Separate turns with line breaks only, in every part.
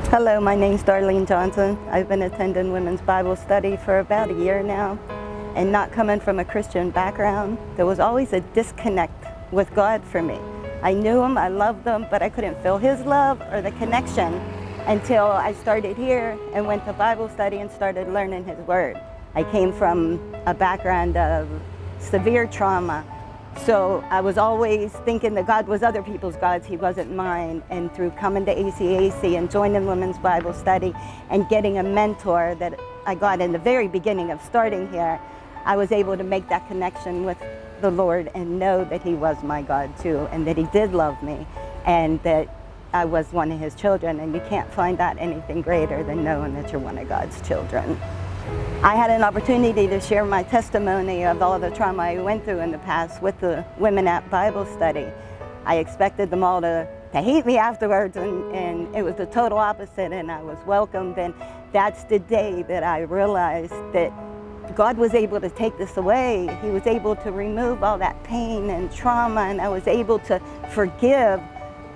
Hello, my name's Darlene Johnson. I've been attending women's Bible study for about a year now, and not coming from a Christian background, there was always a disconnect with God for me. I knew Him, I loved Him, but I couldn't feel His love or the connection until I started here and went to Bible study and started learning His Word. I came from a background of severe trauma, so I was always thinking that God was other people's gods, He wasn't mine. And through coming to ACAC and joining women's Bible study and getting a mentor that I got in the very beginning of starting here, I was able to make that connection with the Lord and know that He was my God too, and that He did love me, and that I was one of His children. And you can't find out anything greater than knowing that you're one of God's children. I had an opportunity to share my testimony of all the trauma I went through in the past with the women at Bible study. I expected them all to hate me afterwards, and it was the total opposite, and I was welcomed. And that's the day that I realized that God was able to take this away. He was able to remove all that pain and trauma, and I was able to forgive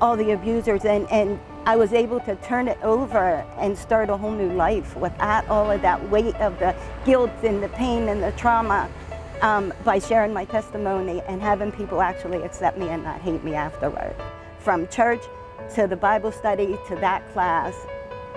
all the abusers, and I was able to turn it over and start a whole new life without all of that weight of the guilt and the pain and the trauma, by sharing my testimony and having people actually accept me and not hate me afterward. From church to the Bible study to that class,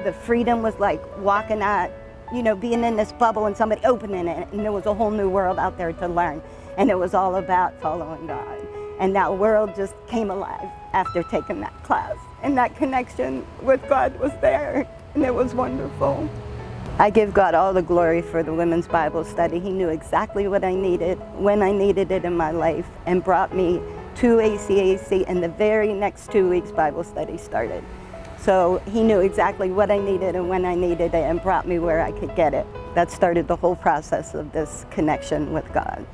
the freedom was like walking out, being in this bubble and somebody opening it, and there was a whole new world out there to learn. And it was all about following God. And that world just came alive after taking that class. And that connection with God was there, and it was wonderful. I give God all the glory for the women's Bible study. He knew exactly what I needed, when I needed it in my life, and brought me to ACAC, and the very next 2 weeks Bible study started. So He knew exactly what I needed and when I needed it, and brought me where I could get it. That started the whole process of this connection with God.